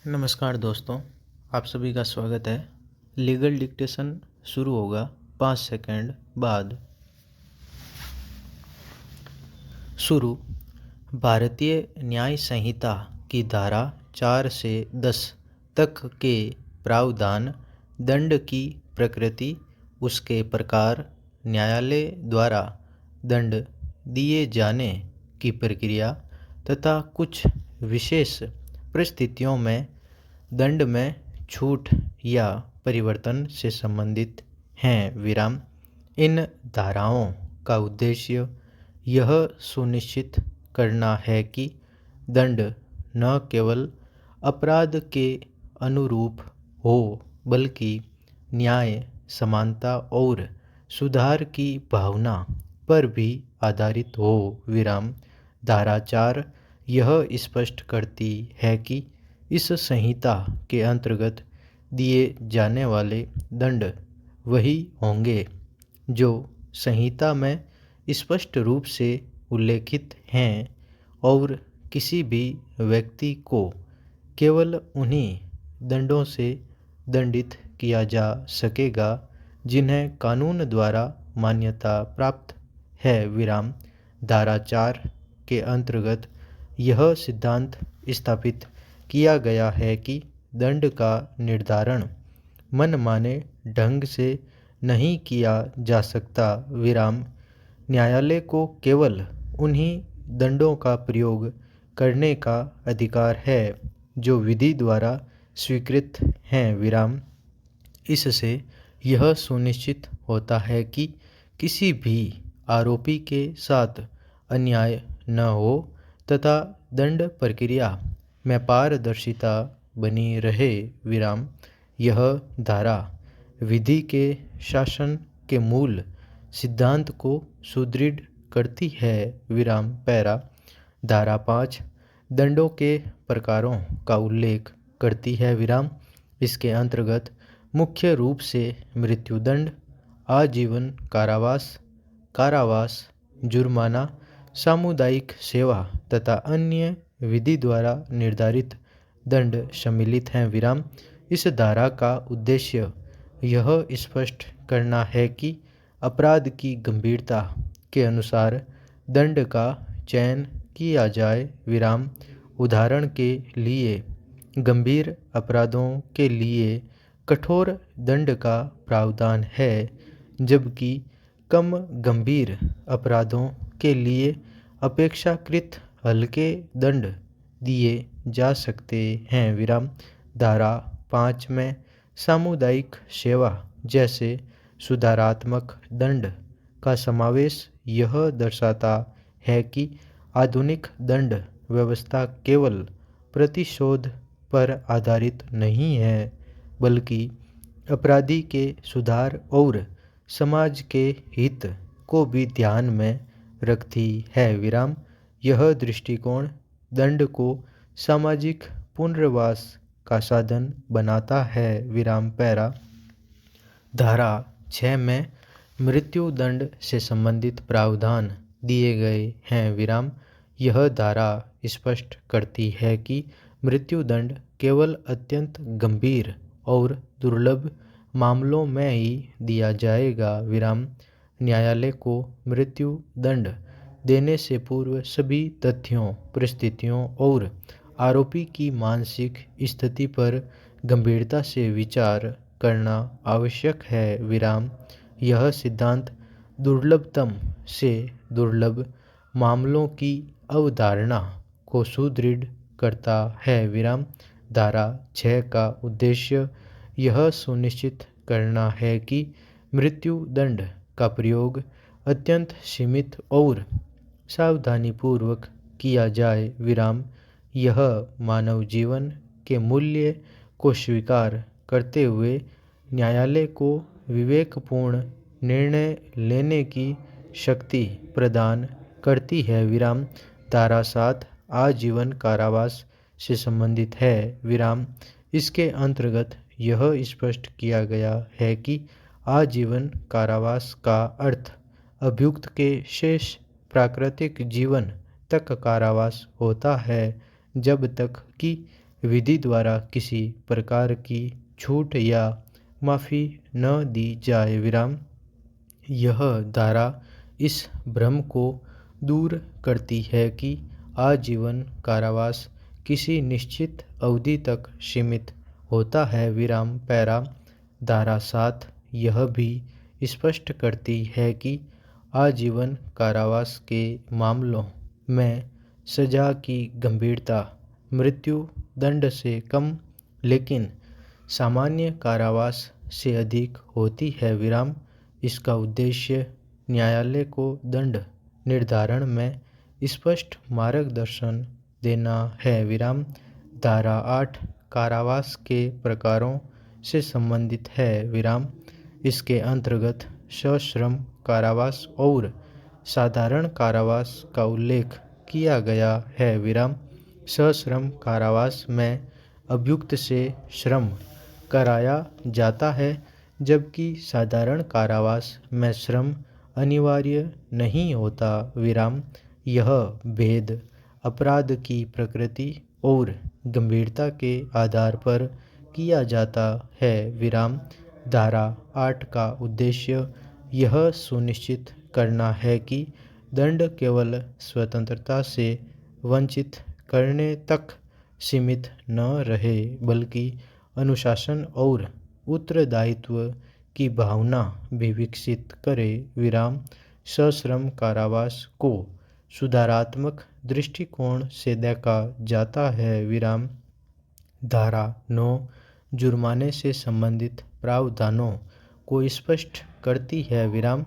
नमस्कार दोस्तों, आप सभी का स्वागत है। लीगल डिक्टेशन शुरू होगा 5 सेकंड बाद। शुरू। भारतीय न्याय संहिता की धारा 4 से 10 तक के प्रावधान, दंड की प्रकृति, उसके प्रकार, न्यायालय द्वारा दंड दिए जाने की प्रक्रिया तथा कुछ विशेष परिस्थितियों में दंड में छूट या परिवर्तन से संबंधित हैं। विराम। इन धाराओं का उद्देश्य यह सुनिश्चित करना है कि दंड न केवल अपराध के अनुरूप हो बल्कि न्याय, समानता और सुधार की भावना पर भी आधारित हो। विराम। धारा 4 यह स्पष्ट करती है कि इस संहिता के अंतर्गत दिए जाने वाले दंड वही होंगे जो संहिता में स्पष्ट रूप से उल्लेखित हैं और किसी भी व्यक्ति को केवल उन्हीं दंडों से दंडित किया जा सकेगा जिन्हें कानून द्वारा मान्यता प्राप्त है। विराम। धारा 4 के अंतर्गत यह सिद्धांत स्थापित किया गया है कि दंड का निर्धारण मनमाने ढंग से नहीं किया जा सकता। विराम। न्यायालय को केवल उन्हीं दंडों का प्रयोग करने का अधिकार है जो विधि द्वारा स्वीकृत हैं। विराम। इससे यह सुनिश्चित होता है कि किसी भी आरोपी के साथ अन्याय न हो तथा दंड प्रक्रिया में पारदर्शिता बनी रहे। विराम। यह धारा विधि के शासन के मूल सिद्धांत को सुदृढ़ करती है। विराम। पैरा। धारा 5 दंडों के प्रकारों का उल्लेख करती है। विराम। इसके अंतर्गत मुख्य रूप से मृत्युदंड, आजीवन कारावास, कारावास, जुर्माना, सामुदायिक सेवा तथा अन्य विधि द्वारा निर्धारित दंड सम्मिलित हैं। विराम। इस धारा का उद्देश्य यह स्पष्ट करना है कि अपराध की गंभीरता के अनुसार दंड का चयन किया जाए। विराम। उदाहरण के लिए गंभीर अपराधों के लिए कठोर दंड का प्रावधान है, जबकि कम गंभीर अपराधों के लिए अपेक्षाकृत हल्के दंड दिए जा सकते हैं। विराम। धारा 5 में सामुदायिक सेवा जैसे सुधारात्मक दंड का समावेश यह दर्शाता है कि आधुनिक दंड व्यवस्था केवल प्रतिशोध पर आधारित नहीं है बल्कि अपराधी के सुधार और समाज के हित को भी ध्यान में रखती है। विराम। यह दृष्टिकोण दंड को सामाजिक पुनर्वास का साधन बनाता है। विराम। पैरा। धारा 6 में मृत्युदंड से संबंधित प्रावधान दिए गए हैं। विराम। यह धारा स्पष्ट करती है कि मृत्युदंड केवल अत्यंत गंभीर और दुर्लभ मामलों में ही दिया जाएगा। विराम। न्यायालय को मृत्युदंड देने से पूर्व सभी तथ्यों, परिस्थितियों और आरोपी की मानसिक स्थिति पर गंभीरता से विचार करना आवश्यक है। विराम। यह सिद्धांत दुर्लभतम से दुर्लभ मामलों की अवधारणा को सुदृढ़ करता है। विराम। धारा 6 का उद्देश्य यह सुनिश्चित करना है कि मृत्युदंड का प्रयोग अत्यंत सीमित और सावधानीपूर्वक किया जाए। विराम। यह मानव जीवन के मूल्य को स्वीकार करते हुए न्यायालय को विवेकपूर्ण निर्णय लेने की शक्ति प्रदान करती है। विराम। धारा 7 आजीवन कारावास से संबंधित है। विराम। इसके अंतर्गत यह स्पष्ट किया गया है कि आजीवन कारावास का अर्थ अभियुक्त के शेष प्राकृतिक जीवन तक कारावास होता है, जब तक कि विधि द्वारा किसी प्रकार की छूट या माफ़ी न दी जाए। विराम। यह धारा इस भ्रम को दूर करती है कि आजीवन कारावास किसी निश्चित अवधि तक सीमित होता है। विराम। पैरा। धारा 7 यह भी स्पष्ट करती है कि आजीवन कारावास के मामलों में सजा की गंभीरता मृत्यु दंड से कम लेकिन सामान्य कारावास से अधिक होती है। विराम। इसका उद्देश्य न्यायालय को दंड निर्धारण में स्पष्ट मार्गदर्शन देना है। विराम। धारा 8 कारावास के प्रकारों से संबंधित है। विराम। इसके अंतर्गत सश्रम कारावास और साधारण कारावास का उल्लेख किया गया है। विराम। सश्रम कारावास में अभियुक्त से श्रम कराया जाता है जबकि साधारण कारावास में श्रम अनिवार्य नहीं होता। विराम। यह भेद अपराध की प्रकृति और गंभीरता के आधार पर किया जाता है। विराम। धारा 8 का उद्देश्य यह सुनिश्चित करना है कि दंड केवल स्वतंत्रता से वंचित करने तक सीमित न रहे बल्कि अनुशासन और उत्तरदायित्व की भावना भी विकसित करे। विराम। सश्रम कारावास को सुधारात्मक दृष्टिकोण से देखा जाता है। विराम। धारा 9 जुर्माने से संबंधित प्रावधानों को स्पष्ट करती है। विराम।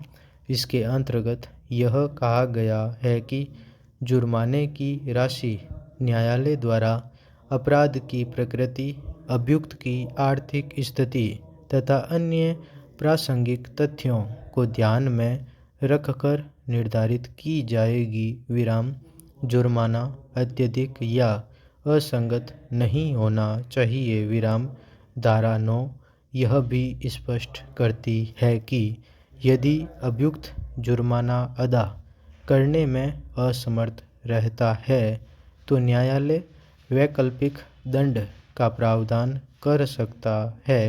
इसके अंतर्गत यह कहा गया है कि जुर्माने की राशि न्यायालय द्वारा अपराध की प्रकृति, अभियुक्त की आर्थिक स्थिति तथा अन्य प्रासंगिक तथ्यों को ध्यान में रखकर निर्धारित की जाएगी। विराम। जुर्माना अत्यधिक या असंगत नहीं होना चाहिए। विराम। धारा 9 यह भी स्पष्ट करती है कि यदि अभियुक्त जुर्माना अदा करने में असमर्थ रहता है तो न्यायालय वैकल्पिक दंड का प्रावधान कर सकता है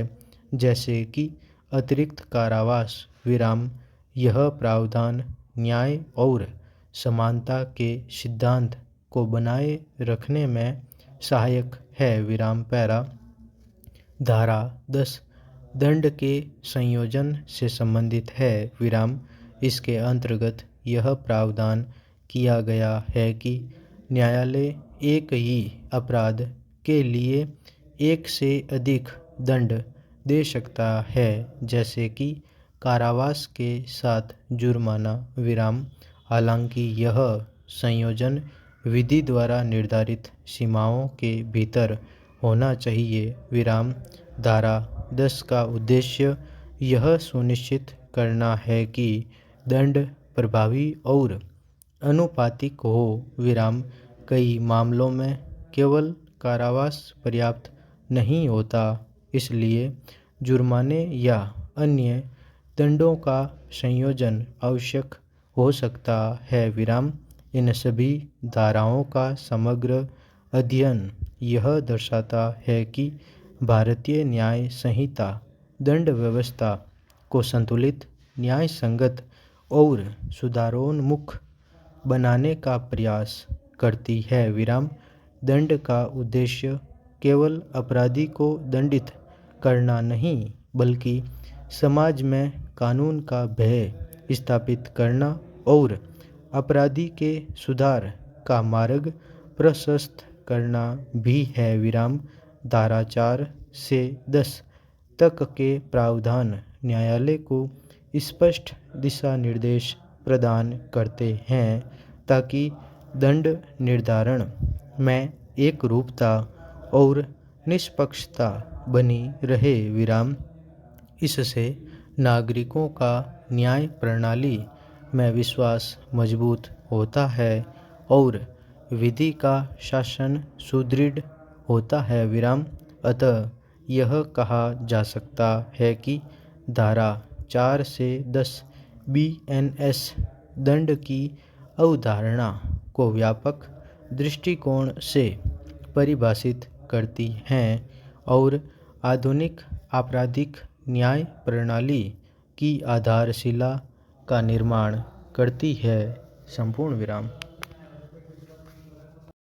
जैसे कि अतिरिक्त कारावास। विराम। यह प्रावधान न्याय और समानता के सिद्धांत को बनाए रखने में सहायक है। विराम। पैरा। धारा 10 दंड के संयोजन से संबंधित है। विराम। इसके अंतर्गत यह प्रावधान किया गया है कि न्यायालय एक ही अपराध के लिए एक से अधिक दंड दे सकता है जैसे कि कारावास के साथ जुर्माना। विराम। हालांकि यह संयोजन विधि द्वारा निर्धारित सीमाओं के भीतर होना चाहिए। विराम। धारा 10 का उद्देश्य यह सुनिश्चित करना है कि दंड प्रभावी और अनुपातिक हो। विराम। कई मामलों में केवल कारावास पर्याप्त नहीं होता, इसलिए जुर्माने या अन्य दंडों का संयोजन आवश्यक हो सकता है। विराम। इन सभी धाराओं का समग्र अध्ययन यह दर्शाता है कि भारतीय न्याय संहिता दंड व्यवस्था को संतुलित, न्याय संगत और सुधारोन्मुख बनाने का प्रयास करती है। विराम। दंड का उद्देश्य केवल अपराधी को दंडित करना नहीं बल्कि समाज में कानून का भय स्थापित करना और अपराधी के सुधार का मार्ग प्रशस्त करना भी है। विराम। धारा 4 से 10 तक के प्रावधान न्यायालय को स्पष्ट दिशा निर्देश प्रदान करते हैं ताकि दंड निर्धारण में एकरूपता और निष्पक्षता बनी रहे। विराम। इससे नागरिकों का न्याय प्रणाली में विश्वास मजबूत होता है और विधि का शासन सुदृढ़ होता है। विराम। अतः यह कहा जा सकता है कि धारा 4 से 10 BNS दंड की अवधारणा को व्यापक दृष्टिकोण से परिभाषित करती हैं और आधुनिक आपराधिक न्याय प्रणाली की आधारशिला का निर्माण करती है। संपूर्ण विराम।